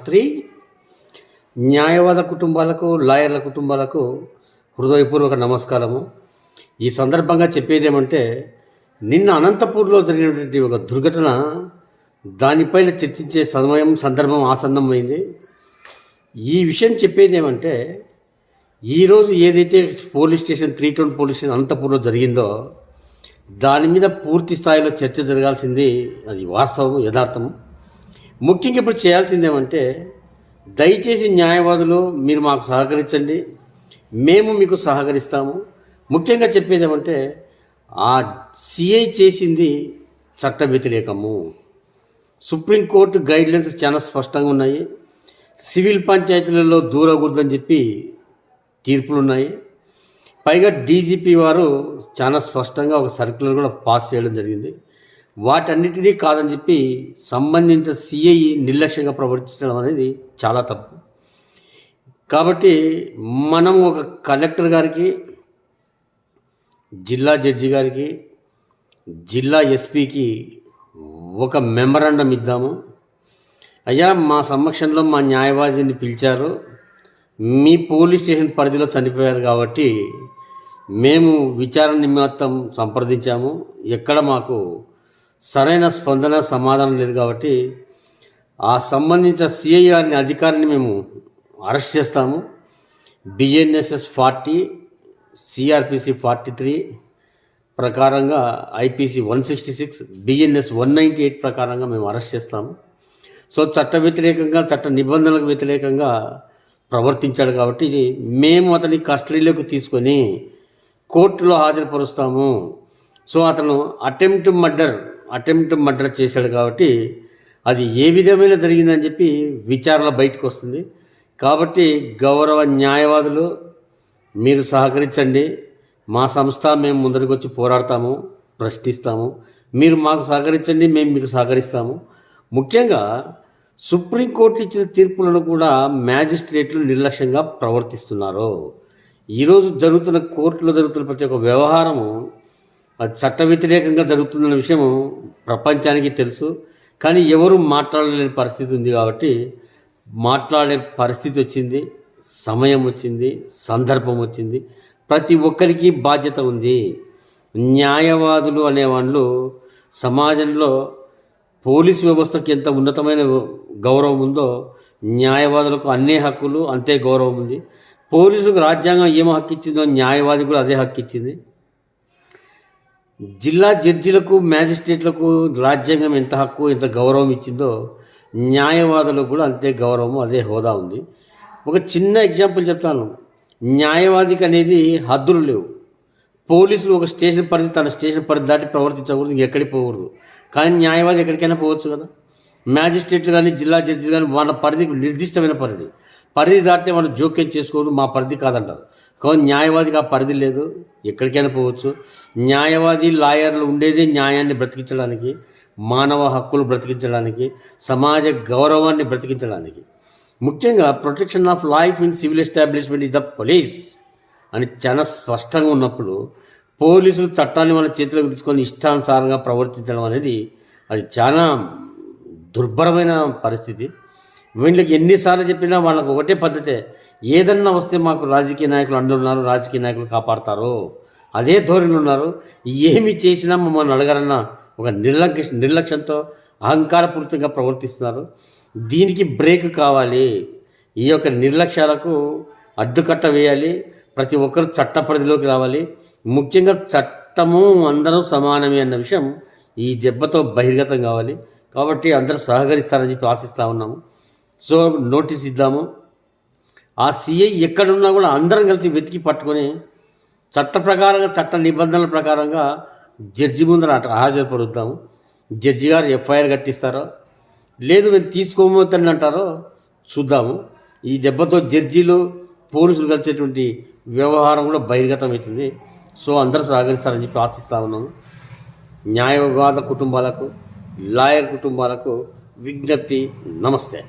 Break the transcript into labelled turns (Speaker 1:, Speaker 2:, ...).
Speaker 1: 3 న్యాయవాద కుటుంబాలకు, లాయర్ల కుటుంబాలకు హృదయపూర్వక నమస్కారము. ఈ సందర్భంగా చెప్పేదేమంటే, నిన్న అనంతపూర్లో జరిగినటువంటి ఒక దుర్ఘటన, దానిపైన చర్చించే సందర్భం ఆసన్నమైంది. ఈ విషయం చెప్పేదేమంటే, ఈరోజు ఏదైతే పోలీస్ స్టేషన్ 320 పోలీస్ స్టేషన్ అనంతపూర్లో జరిగిందో, దాని మీద పూర్తి స్థాయిలో చర్చ జరగాల్సింది. అది వాస్తవం, యథార్థము. ముఖ్యంగా ఇప్పుడు చేయాల్సిందేమంటే, దయచేసి న్యాయవాదులు మీరు మాకు సహకరించండి, మేము మీకు సహకరిస్తాము. ముఖ్యంగా చెప్పేది ఏమంటే, ఆ సిఐ చేసింది చట్ట వ్యతిరేకము. సుప్రీంకోర్టు గైడ్లైన్స్ చాలా స్పష్టంగా ఉన్నాయి. సివిల్ పంచాయతీలలో దూరకూడదని చెప్పి తీర్పులు ఉన్నాయి. పైగా డీజీపీ వారు చాలా స్పష్టంగా ఒక సర్క్యులర్ కూడా పాస్ చేయడం జరిగింది. వాటన్నిటినీ కాదని చెప్పి సంబంధిత సిఐ నిర్లక్ష్యంగా ప్రవర్తించడం అనేది చాలా తప్పు. కాబట్టి మనం ఒక కలెక్టర్ గారికి, జిల్లా జడ్జి గారికి, జిల్లా ఎస్పీకి ఒక మెమరాండం ఇద్దాము. అయ్యా, మా సమక్షంలో మా న్యాయవాదిని పిలిచారు, మీ పోలీస్ స్టేషన్ పరిధిలో చనిపోయారు కాబట్టి మేము విచారణ నిమిత్తం సంప్రదించాము. ఎక్కడ మాకు సరైన స్పందన, సమాధానం లేదు కాబట్టి ఆ సంబంధించిన సిఐ గారిని, అధికారిని మేము అరెస్ట్ చేస్తాము. బిఎన్ఎస్ఎస్ 40, సిఆర్పిసి 43 ప్రకారంగా, ఐపీసీ 166, బిఎన్ఎస్ 198 ప్రకారంగా మేము అరెస్ట్ చేస్తాము. సో చట్ట వ్యతిరేకంగా, చట్ట నిబంధనలకు వ్యతిరేకంగా ప్రవర్తించాడు కాబట్టి మేము అతని కస్టడీలోకి తీసుకొని కోర్టులో హాజరుపరుస్తాము. సో అతను అటెంప్ట్ మర్డర్ చేశాడు కాబట్టి అది ఏ విధమైన జరిగిందని చెప్పి విచారణ బయటకు వస్తుంది. కాబట్టి గౌరవ న్యాయవాదులు మీరు సహకరించండి. మా సంస్థ మేము ముందరికి వచ్చి పోరాడతాము, ప్రశ్నిస్తాము. మీరు మాకు సహకరించండి, మేము మీకు సహకరిస్తాము. ముఖ్యంగా సుప్రీంకోర్టు ఇచ్చిన తీర్పులను కూడా మ్యాజిస్ట్రేట్లు నిర్లక్ష్యంగా ప్రవర్తిస్తున్నారు. ఈరోజు జరుగుతున్న కోర్టులో జరుగుతున్న ప్రతి ఒక్క వ్యవహారము అది చట్ట వ్యతిరేకంగా జరుగుతుందన్న విషయం ప్రపంచానికి తెలుసు. కానీ ఎవరు మాట్లాడలేని పరిస్థితి ఉంది. కాబట్టి మాట్లాడే పరిస్థితి వచ్చింది, సమయం వచ్చింది, సందర్భం వచ్చింది. ప్రతి ఒక్కరికి బాధ్యత ఉంది. న్యాయవాదులు అనేవాళ్ళు సమాజంలో పోలీసు వ్యవస్థకి ఎంత ఉన్నతమైన గౌరవం ఉందో, న్యాయవాదులకు అన్నే హక్కులు, అంతే గౌరవం ఉంది. పోలీసులకు రాజ్యాంగం ఏమో హక్కు ఇచ్చిందో న్యాయవాది కూడా అదే హక్కు ఇచ్చింది. జిల్లా జడ్జిలకు, మ్యాజిస్ట్రేట్లకు రాజ్యాంగం ఎంత హక్కు, ఎంత గౌరవం ఇచ్చిందో న్యాయవాదులకు కూడా అంతే గౌరవం, అదే హోదా ఉంది. ఒక చిన్న ఎగ్జాంపుల్ చెప్తాను. న్యాయవాదికి అనేది హద్దులు లేవు. పోలీసులు ఒక స్టేషన్ పరిధి, తన స్టేషన్ పరిధి దాటి ప్రవర్తించకూడదు, ఎక్కడికి పోకూడదు. కానీ న్యాయవాది ఎక్కడికైనా పోవచ్చు కదా. మ్యాజిస్ట్రేట్లు కానీ, జిల్లా జడ్జిలు కానీ వాళ్ళ పరిధికి నిర్దిష్టమైన పరిధి దాటితే వాళ్ళు జోక్యం చేసుకోరు, మా పరిధి కాదంటారు. కానీ న్యాయవాదికి ఆ పరిధి లేదు, ఎక్కడికైనా పోవచ్చు. న్యాయవాది, లాయర్లు ఉండేదే న్యాయాన్ని బ్రతికించడానికి, మానవ హక్కులు బ్రతికించడానికి, సమాజ గౌరవాన్ని బ్రతికించడానికి. ముఖ్యంగా protection of life in civil establishment is the police అని చాలా స్పష్టంగా ఉన్నప్పుడు, పోలీసులు చట్టాన్ని వాళ్ళ చేతిలోకి తీసుకొని ఇష్టానుసారంగా ప్రవర్తించడం అనేది అది చాలా దుర్భరమైన పరిస్థితి. వీళ్ళకి ఎన్నిసార్లు చెప్పినా వాళ్ళకు ఒకటే పద్ధతే, ఏదన్నా వస్తే మాకు రాజకీయ నాయకులు అండున్నారు, రాజకీయ నాయకులు కాపాడతారు, అదే ధోరణిలో ఉన్నారు. ఏమి చేసినా మమ్మల్ని అడగరన్న ఒక నిర్లక్ష్యంతో అహంకారపూరితంగా ప్రవర్తిస్తున్నారు. దీనికి బ్రేక్ కావాలి. ఈ యొక్క నిర్లక్ష్యాలకు అడ్డుకట్ట వేయాలి. ప్రతి ఒక్కరు చట్ట పరిధిలోకి రావాలి. ముఖ్యంగా చట్టము అందరూ సమానమే అన్న విషయం ఈ దెబ్బతో బహిర్గతం కావాలి. కాబట్టి అందరూ సహకరిస్తారని చెప్పి ఆశిస్తూ ఉన్నాము. సో నోటీస్ ఇద్దాము. ఆ సిఐ ఎక్కడున్నా కూడా అందరం కలిసి వెతికి పట్టుకొని చట్ట ప్రకారంగా, చట్ట నిబంధనల ప్రకారంగా జడ్జి ముందర హాజరుపరుద్దాము. జడ్జి గారు ఎఫ్ఐఆర్ కట్టిస్తారో, లేదు మేము తీసుకోమోద్దని అంటారో చూద్దాము. ఈ దెబ్బతో జడ్జీలు, పోలీసులు కలిసేటువంటి వ్యవహారం కూడా బహిర్గతం అవుతుంది. సో అందరూ సహకరిస్తారని చెప్పి ఆశిస్తూ ఉన్నాము. న్యాయవాద కుటుంబాలకు, లాయర్ కుటుంబాలకు విజ్ఞప్తి. నమస్తే.